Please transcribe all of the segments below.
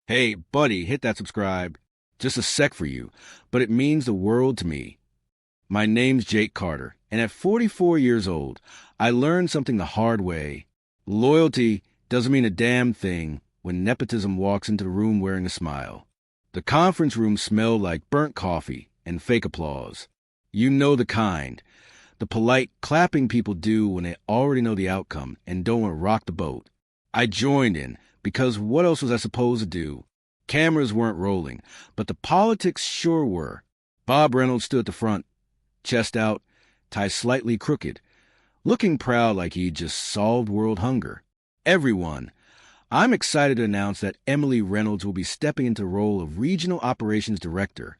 Hey, buddy, hit that subscribe. Just a sec for you, but it means the world to me. My name's Jake Carter, and at 44 years old, I learned something the hard way. Loyalty doesn't mean a damn thing when nepotism walks into the room wearing a smile. The conference room smelled like burnt coffee and fake applause. You know the kind. The polite clapping people do when they already know the outcome and don't want to rock the boat. I joined in, because what else was I supposed to do? Cameras weren't rolling, but the politics sure were. Bob Reynolds stood at the front, chest out, tie slightly crooked, looking proud like he'd just solved world hunger. Everyone, I'm excited to announce that Emily Reynolds will be stepping into the role of Regional Operations Director.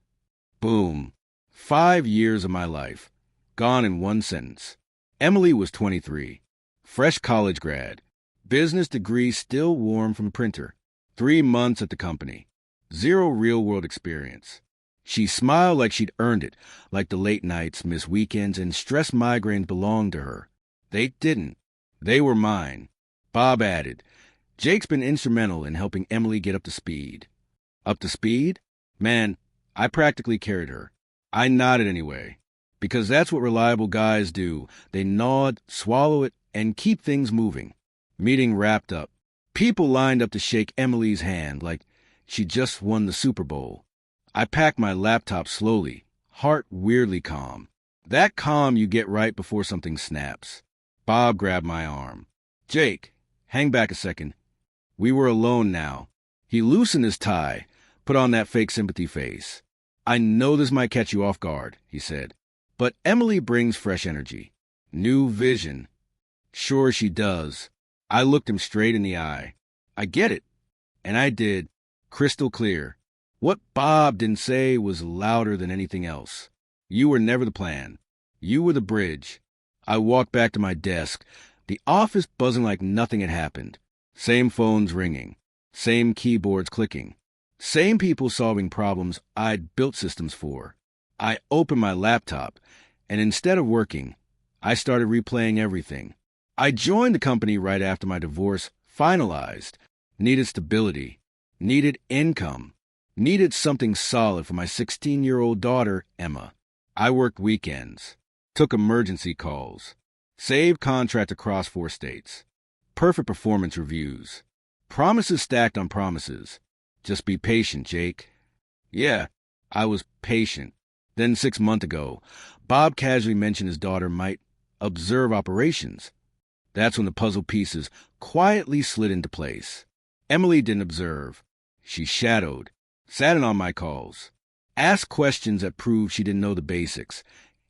Boom. 5 years of my life, gone in one sentence. Emily was 23, fresh college grad, business degree still warm from printer, 3 months at the company, 0 real-world experience. She smiled like she'd earned it, like the late nights, missed weekends, and stress migraines belonged to her. They didn't. They were mine. Bob added, Jake's been instrumental in helping Emily get up to speed. Up to speed? Man, I practically carried her. I nodded anyway, because that's what reliable guys do. They nod, swallow it, and keep things moving. Meeting wrapped up. People lined up to shake Emily's hand like she just won the Super Bowl. I packed my laptop slowly, heart weirdly calm. That calm you get right before something snaps. Bob grabbed my arm. Jake, hang back a second. We were alone now. He loosened his tie, put on that fake sympathy face. I know this might catch you off guard, he said, but Emily brings fresh energy. New vision. Sure she does. I looked him straight in the eye. I get it. And I did. Crystal clear. What Bob didn't say was louder than anything else. You were never the plan. You were the bridge. I walked back to my desk, the office buzzing like nothing had happened. Same phones ringing. Same keyboards clicking. Same people solving problems I'd built systems for. I opened my laptop, and instead of working, I started replaying everything. I joined the company right after my divorce finalized. Needed stability. Needed income. Needed something solid for my 16-year-old daughter, Emma. I worked weekends. Took emergency calls. Saved contract across 4 states. Perfect performance reviews. Promises stacked on promises. Just be patient, Jake. Yeah, I was patient. Then 6 months ago, Bob casually mentioned his daughter might observe operations. That's when the puzzle pieces quietly slid into place. Emily didn't observe. She shadowed, sat in on my calls, asked questions that proved she didn't know the basics,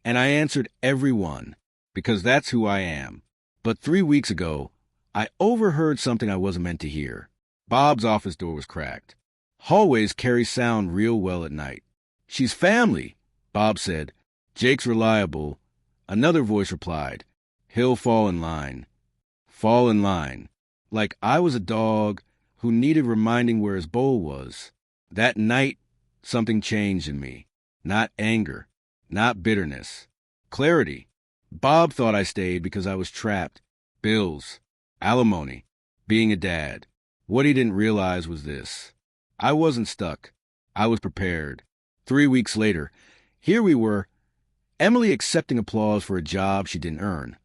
and I answered every one, because that's who I am. But 3 weeks ago, I overheard something I wasn't meant to hear. Bob's office door was cracked. Hallways carry sound real well at night. She's family, Bob said. Jake's reliable. Another voice replied, he'll fall in line. Fall in line. Like I was a dog who needed reminding where his bowl was. That night, something changed in me. Not anger. Not bitterness. Clarity. Bob thought I stayed because I was trapped. Bills. Alimony. Being a dad. What he didn't realize was this. I wasn't stuck. I was prepared. 3 weeks later, here we were, Emily accepting applause for a job she didn't earn,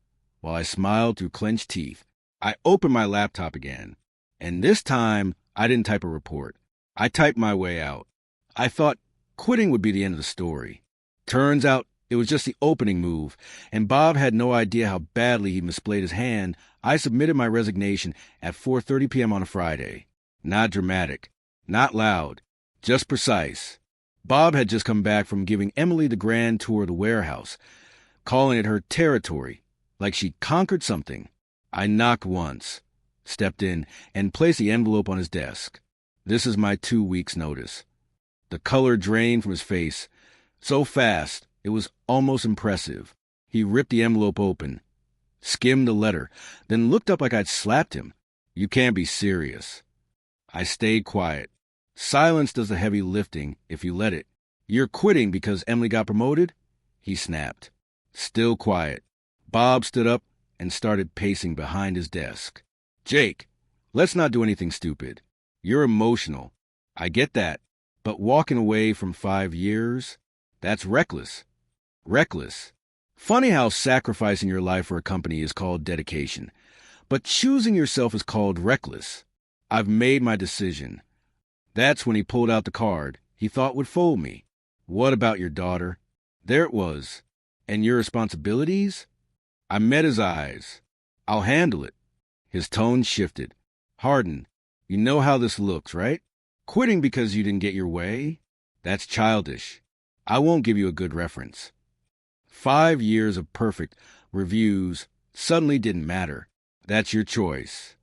while I smiled through clenched teeth. I opened my laptop again, and this time I didn't type a report. I typed my way out. I thought quitting would be the end of the story. Turns out it was just the opening move, and Bob had no idea how badly he misplayed his hand. I submitted my resignation at 4:30 p.m. on a Friday. Not dramatic. Not loud, just precise. Bob had just come back from giving Emily the grand tour of the warehouse, calling it her territory, like she'd conquered something. I knocked once, stepped in, and placed the envelope on his desk. This is my 2 weeks' notice. The color drained from his face, so fast it was almost impressive. He ripped the envelope open, skimmed the letter, then looked up like I'd slapped him. You can't be serious. I stayed quiet. Silence does the heavy lifting if you let it. You're quitting because Emily got promoted? He snapped. Still quiet. Bob stood up and started pacing behind his desk. Jake, let's not do anything stupid. You're emotional. I get that. But walking away from 5 years, that's reckless. Reckless. Funny how sacrificing your life for a company is called dedication, but choosing yourself is called reckless. I've made my decision. That's when he pulled out the card he thought would fool me. What about your daughter? There it was. And your responsibilities? I met his eyes. I'll handle it. His tone shifted. Harden, you know how this looks, right? Quitting because you didn't get your way? That's childish. I won't give you a good reference. 5 years of perfect reviews suddenly didn't matter. That's your choice.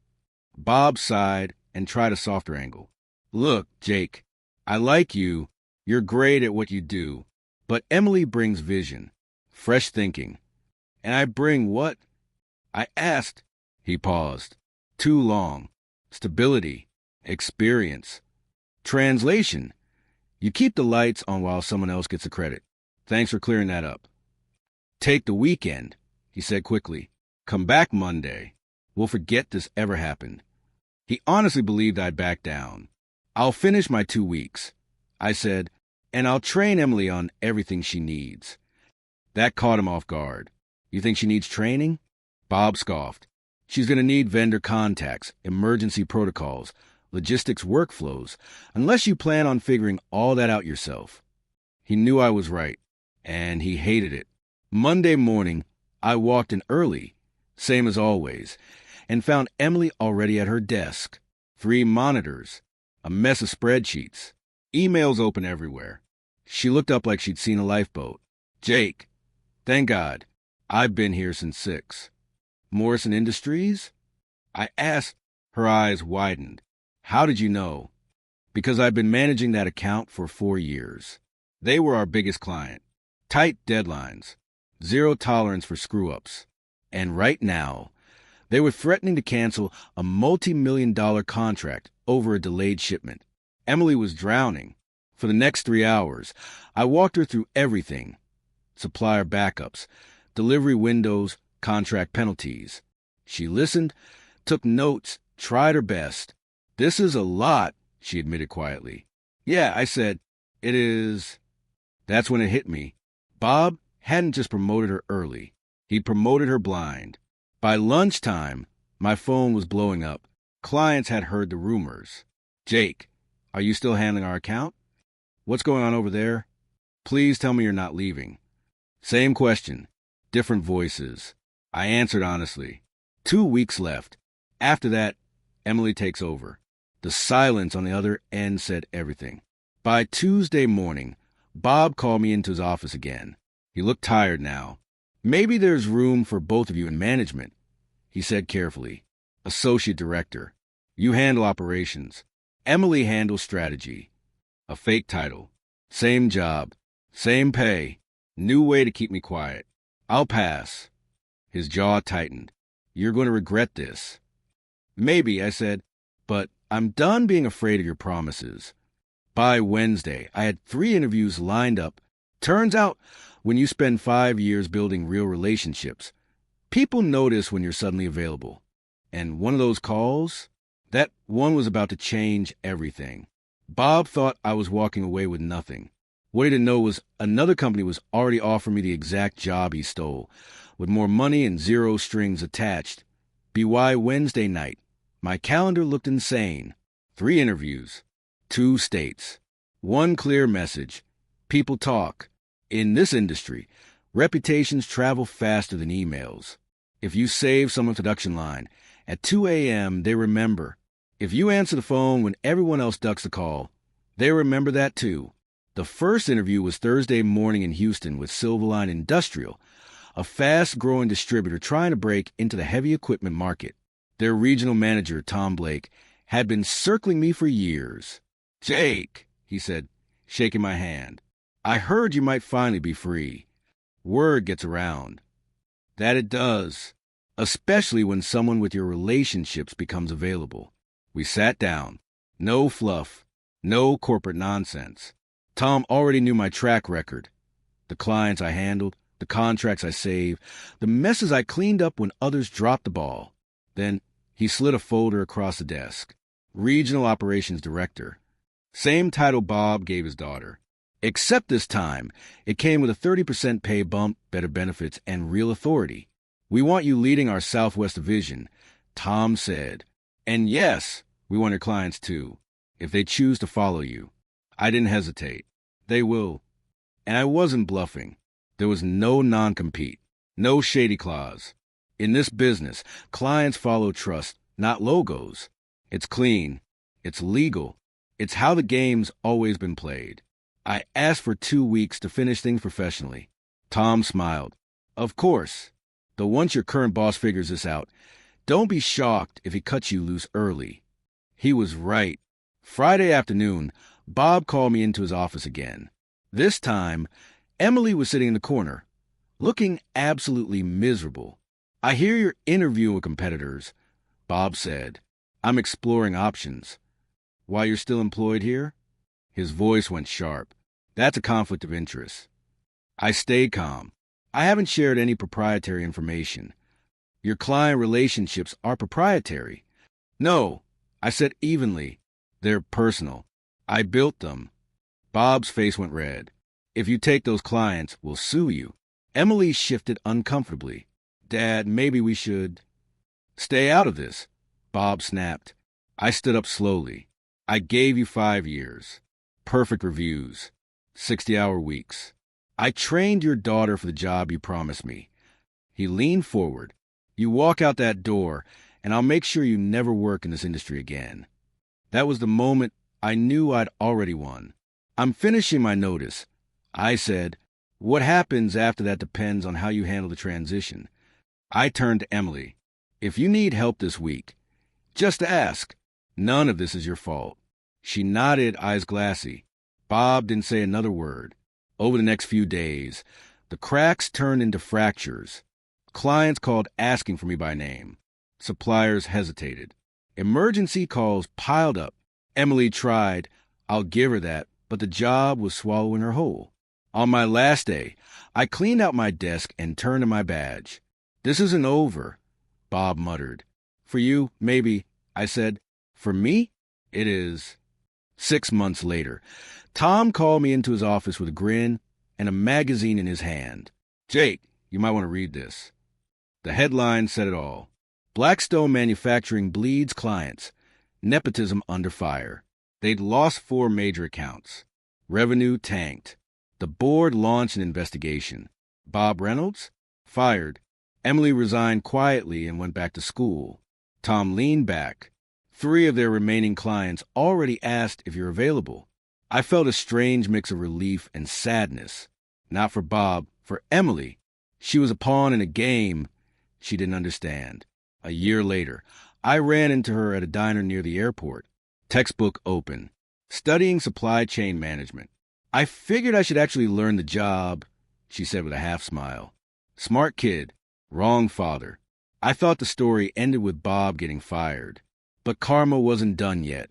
Bob sighed and tried a softer angle. Look, Jake, I like you. You're great at what you do. But Emily brings vision, fresh thinking. And I bring what? I asked. He paused. Too long. Stability. Experience. Translation. You keep the lights on while someone else gets the credit. Thanks for clearing that up. Take the weekend, he said quickly. Come back Monday. We'll forget this ever happened. He honestly believed I'd back down. I'll finish my 2 weeks, I said, and I'll train Emily on everything she needs. That caught him off guard. You think she needs training? Bob scoffed. She's going to need vendor contacts, emergency protocols, logistics workflows, unless you plan on figuring all that out yourself. He knew I was right, and he hated it. Monday morning, I walked in early, same as always, and found Emily already at her desk. 3 monitors, a mess of spreadsheets, emails open everywhere. She looked up like she'd seen a lifeboat. Jake, thank God, I've been here since 6. Morrison Industries? I asked. Her eyes widened. How did you know? Because I've been managing that account for 4 years. They were our biggest client. Tight deadlines. Zero tolerance for screw-ups. And right now, they were threatening to cancel a multi-million-dollar contract over a delayed shipment. Emily was drowning. For the next 3 hours, I walked her through everything. Supplier backups, delivery windows, contract penalties. She listened, took notes, tried her best. This is a lot, she admitted quietly. Yeah, I said, it is. That's when it hit me. Bob hadn't just promoted her early. He promoted her blind. By lunchtime, my phone was blowing up. Clients had heard the rumors. Jake, are you still handling our account? What's going on over there? Please tell me you're not leaving. Same question. Different voices. I answered honestly. 2 weeks left. After that, Emily takes over. The silence on the other end said everything. By Tuesday morning, Bob called me into his office again. He looked tired now. Maybe there's room for both of you in management, he said carefully. Associate director. You handle operations. Emily handles strategy. A fake title. Same job. Same pay. New way to keep me quiet. I'll pass. His jaw tightened. You're going to regret this. Maybe, I said, but I'm done being afraid of your promises. By Wednesday, I had 3 interviews lined up. Turns out, when you spend 5 years building real relationships, people notice when you're suddenly available. And one of those calls, that one was about to change everything. Bob thought I was walking away with nothing. What he didn't know was another company was already offering me the exact job he stole, with more money and 0 strings attached. BY Wednesday night. My calendar looked insane. 3 interviews. 2 states. 1 clear message. People talk. In this industry, reputations travel faster than emails. If you save someone's production line, at 2 a.m. they remember. If you answer the phone when everyone else ducks the call, they remember that too. The first interview was Thursday morning in Houston with Silverline Industrial, a fast-growing distributor trying to break into the heavy equipment market. Their regional manager, Tom Blake, had been circling me for years. Jake, he said, shaking my hand, I heard you might finally be free. Word gets around. That it does, especially when someone with your relationships becomes available. We sat down. No fluff, no corporate nonsense. Tom already knew my track record. The clients I handled, the contracts I saved, the messes I cleaned up when others dropped the ball. Then he slid a folder across the desk. Regional Operations Director. Same title Bob gave his daughter. Except this time, it came with a 30% pay bump, better benefits, and real authority. We want you leading our Southwest division, Tom said. And yes, we want your clients too, if they choose to follow you. I didn't hesitate. They will. And I wasn't bluffing. There was no non-compete, no shady clause. In this business, clients follow trust, not logos. It's clean. It's legal. It's how the game's always been played. I asked for 2 weeks to finish things professionally. Tom smiled. Of course. Though once your current boss figures this out, don't be shocked if he cuts you loose early. He was right. Friday afternoon, Bob called me into his office again. This time, Emily was sitting in the corner, looking absolutely miserable. I hear you're interviewing competitors, Bob said. I'm exploring options. While you're still employed here? His voice went sharp. That's a conflict of interest. I stayed calm. I haven't shared any proprietary information. Your client relationships are proprietary. No, I said evenly. They're personal. I built them. Bob's face went red. If you take those clients, we'll sue you. Emily shifted uncomfortably. Dad, maybe we should... Stay out of this, Bob snapped. I stood up slowly. I gave you 5 years. Perfect reviews. 60-hour weeks. I trained your daughter for the job you promised me. He leaned forward. You walk out that door, and I'll make sure you never work in this industry again. That was the moment I knew I'd already won. I'm finishing my notice. I said, what happens after that depends on how you handle the transition. I turned to Emily. If you need help this week, just ask. None of this is your fault. She nodded, eyes glassy. Bob didn't say another word. Over the next few days, the cracks turned into fractures. Clients called asking for me by name. Suppliers hesitated. Emergency calls piled up. Emily tried. I'll give her that, but the job was swallowing her whole. On my last day, I cleaned out my desk and turned to my badge. This isn't over, Bob muttered. For you, maybe, I said. For me, it is. 6 months later, Tom called me into his office with a grin and a magazine in his hand. Jake, you might want to read this. The headline said it all. Blackstone Manufacturing bleeds clients. Nepotism under fire. They'd lost 4 major accounts. Revenue tanked. The board launched an investigation. Bob Reynolds? Fired. Emily resigned quietly and went back to school. Tom leaned back. 3 of their remaining clients already asked if you're available. I felt a strange mix of relief and sadness. Not for Bob, for Emily. She was a pawn in a game she didn't understand. A year later, I ran into her at a diner near the airport. Textbook open. Studying supply chain management. I figured I should actually learn the job, she said with a half smile. Smart kid. Wrong father. I thought the story ended with Bob getting fired. But karma wasn't done yet,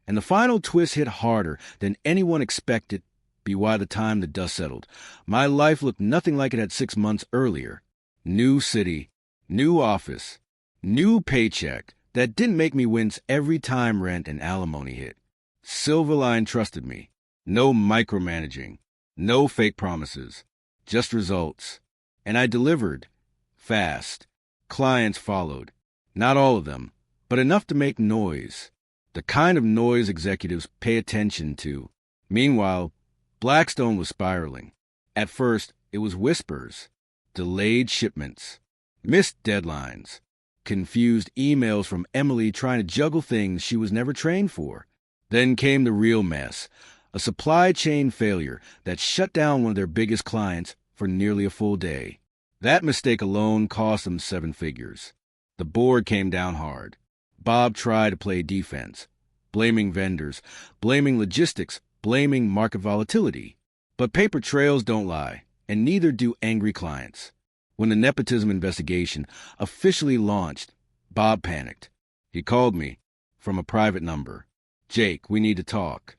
and the final twist hit harder than anyone expected. By the time the dust settled, my life looked nothing like it had 6 months earlier. New city, new office, new paycheck that didn't make me wince every time rent and alimony hit. Silverline trusted me. No micromanaging, no fake promises, just results. And I delivered. Fast. Clients followed. Not all of them, but enough to make noise. The kind of noise executives pay attention to. Meanwhile, Blackstone was spiraling. At first, it was whispers, delayed shipments, missed deadlines, confused emails from Emily trying to juggle things she was never trained for. Then came the real mess, a supply chain failure that shut down one of their biggest clients for nearly a full day. That mistake alone cost them 7 figures. The board came down hard. Bob tried to play defense, blaming vendors, blaming logistics, blaming market volatility. But paper trails don't lie, and neither do angry clients. When the nepotism investigation officially launched, Bob panicked. He called me from a private number. Jake, we need to talk.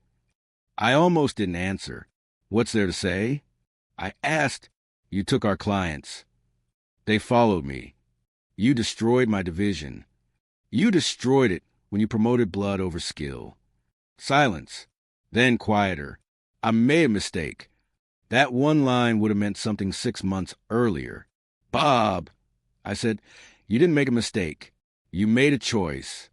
I almost didn't answer. What's there to say? I asked. You took our clients. They followed me. You destroyed my division. You destroyed it when you promoted blood over skill. Silence. Then quieter. I made a mistake. That one line would have meant something 6 months earlier. Bob, I said, you didn't make a mistake. You made a choice.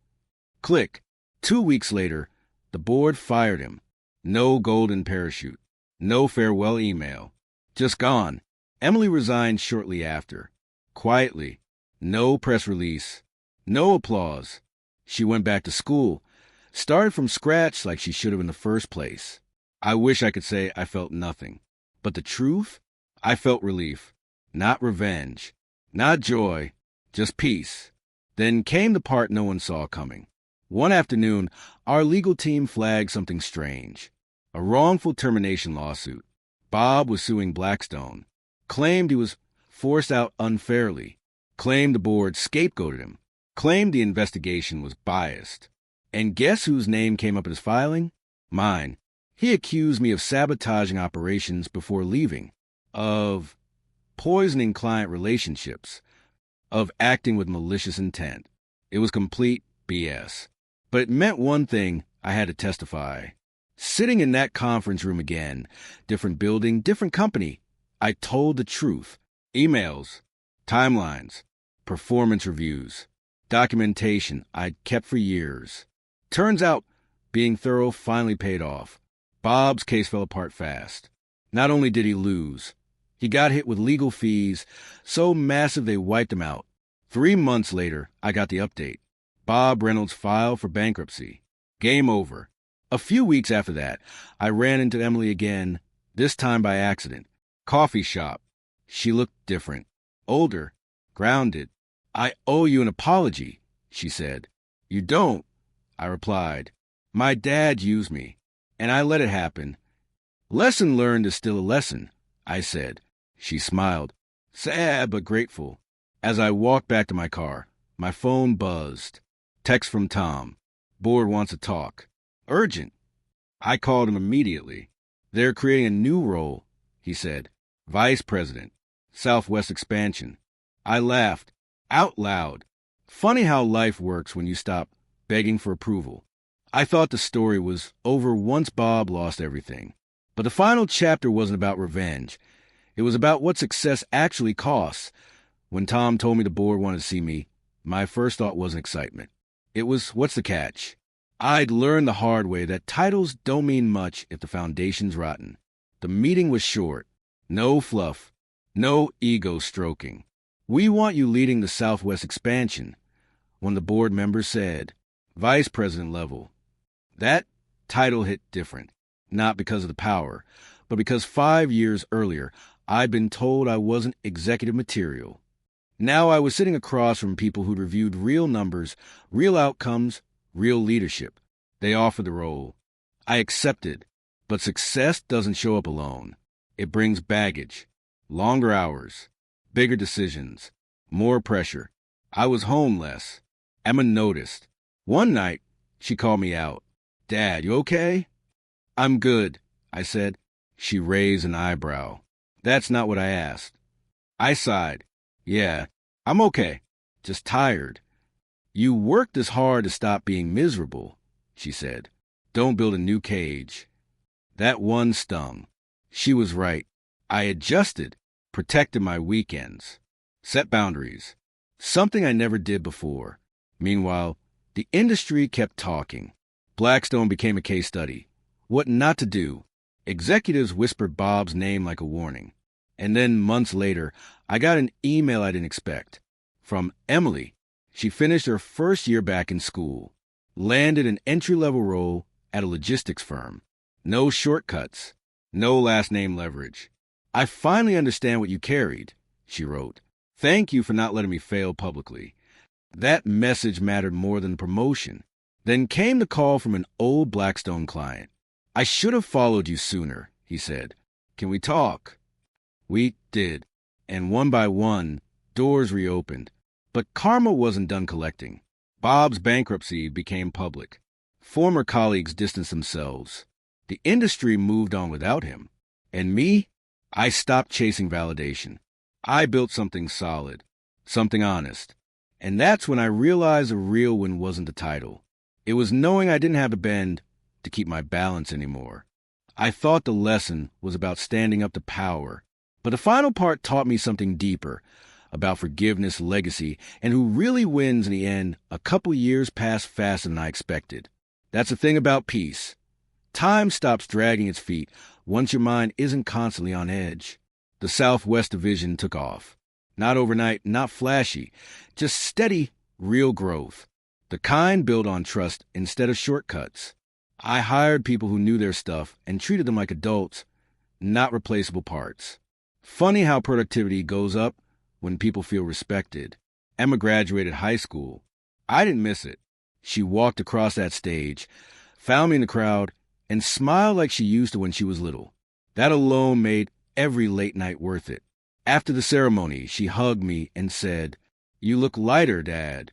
Click. 2 weeks later, the board fired him. No golden parachute. No farewell email. Just gone. Emily resigned shortly after. Quietly. No press release. No applause. She went back to school. Started from scratch like she should have in the first place. I wish I could say I felt nothing. But the truth? I felt relief. Not revenge. Not joy. Just peace. Then came the part no one saw coming. One afternoon, our legal team flagged something strange. A wrongful termination lawsuit. Bob was suing Blackstone. Claimed he was forced out unfairly. Claimed the board scapegoated him. Claimed the investigation was biased. And guess whose name came up in his filing? Mine. He accused me of sabotaging operations before leaving, of poisoning client relationships, of acting with malicious intent. It was complete BS. But it meant one thing: I had to testify. Sitting in that conference room again, different building, different company, I told the truth. Emails, timelines, performance reviews, documentation I'd kept for years. Turns out, being thorough finally paid off. Bob's case fell apart fast. Not only did he lose, he got hit with legal fees so massive they wiped him out. 3 months later, I got the update. Bob Reynolds filed for bankruptcy. Game over. A few weeks after that, I ran into Emily again, this time by accident. Coffee shop. She looked different. Older. Grounded. I owe you an apology, she said. You don't, I replied. My dad used me, and I let it happen. Lesson learned is still a lesson, I said. She smiled, sad but grateful. As I walked back to my car, my phone buzzed. Text from Tom. Board wants to talk. Urgent. I called him immediately. They're creating a new role, he said. Vice President. Southwest Expansion. I laughed. Out loud. Funny how life works when you stop begging for approval. I thought the story was over once Bob lost everything. But the final chapter wasn't about revenge. It was about what success actually costs. When Tom told me the board wanted to see me, my first thought wasn't excitement. It was, what's the catch? I'd learned the hard way that titles don't mean much if the foundation's rotten. The meeting was short. No fluff. No ego stroking. We want you leading the Southwest Expansion. One of the board members said, Vice President level. That title hit different. Not because of the power, but because 5 years earlier, I'd been told I wasn't executive material. Now I was sitting across from people who'd reviewed real numbers, real outcomes, real leadership. They offered the role. I accepted. But success doesn't show up alone. It brings baggage, longer hours, bigger decisions, more pressure. I was home less. Emma noticed. One night, she called me out. Dad, you okay? I'm good, I said. She raised an eyebrow. That's not what I asked. I sighed. Yeah, I'm okay. Just tired. You worked as hard to stop being miserable, she said. Don't build a new cage. That one stung. She was right. I adjusted, protected my weekends, set boundaries. Something I never did before. Meanwhile, the industry kept talking. Blackstone became a case study. What not to do. Executives whispered Bob's name like a warning. And then months later, I got an email I didn't expect. From Emily. She finished her first year back in school. Landed an entry-level role at a logistics firm. No shortcuts. No last name leverage. I finally understand what you carried, she wrote. Thank you for not letting me fail publicly. That message mattered more than the promotion. Then came the call from an old Blackstone client. I should have followed you sooner, he said. Can we talk? We did. And one by one, doors reopened. But karma wasn't done collecting. Bob's bankruptcy became public. Former colleagues distanced themselves. The industry moved on without him. And me? I stopped chasing validation. I built something solid, something honest. And that's when I realized a real win wasn't the title. It was knowing I didn't have to bend to keep my balance anymore. I thought the lesson was about standing up to power, but the final part taught me something deeper, about forgiveness, legacy, and who really wins in the end. A couple years passed faster than I expected. That's the thing about peace. Time stops dragging its feet once your mind isn't constantly on edge. The Southwest Division took off. Not overnight, not flashy, just steady, real growth. The kind built on trust instead of shortcuts. I hired people who knew their stuff and treated them like adults, not replaceable parts. Funny how productivity goes up when people feel respected. Emma graduated high school. I didn't miss it. She walked across that stage, found me in the crowd, and smiled like she used to when she was little. That alone made every late night worth it. After the ceremony, she hugged me and said, "You look lighter, Dad."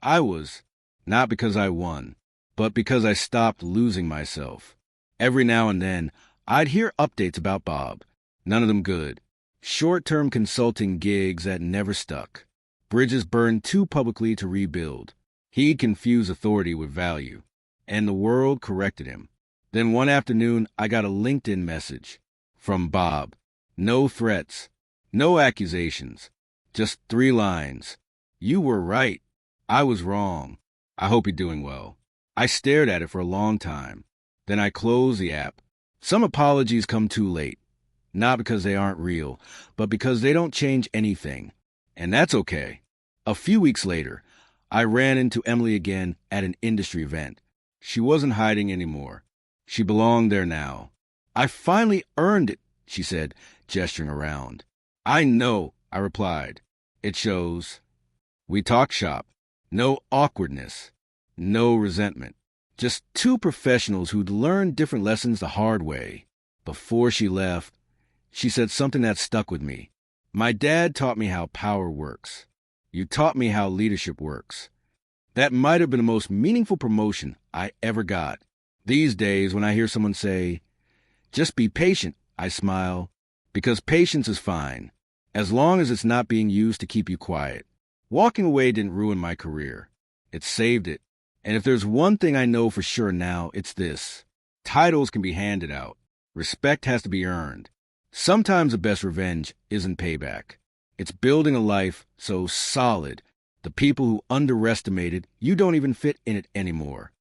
I was, not because I won, but because I stopped losing myself. Every now and then, I'd hear updates about Bob, none of them good. Short-term consulting gigs that never stuck. Bridges burned too publicly to rebuild. He'd confused authority with value, and the world corrected him. Then one afternoon, I got a LinkedIn message from Bob. No threats, no accusations, just 3 lines. "You were right. I was wrong. I hope you're doing well." I stared at it for a long time. Then I closed the app. Some apologies come too late. Not because they aren't real, but because they don't change anything. And that's okay. A few weeks later, I ran into Emily again at an industry event. She wasn't hiding anymore. She belonged there now. "I finally earned it," she said, gesturing around. "I know," I replied. "It shows." We talked shop. No awkwardness. No resentment. Just 2 professionals who'd learned different lessons the hard way. Before she left, she said something that stuck with me. "My dad taught me how power works. You taught me how leadership works." That might have been the most meaningful promotion I ever got. These days, when I hear someone say, "Just be patient," I smile, because patience is fine, as long as it's not being used to keep you quiet. Walking away didn't ruin my career. It saved it. And if there's one thing I know for sure now, it's this. Titles can be handed out. Respect has to be earned. Sometimes the best revenge isn't payback. It's building a life so solid, the people who underestimated you don't even fit in it anymore.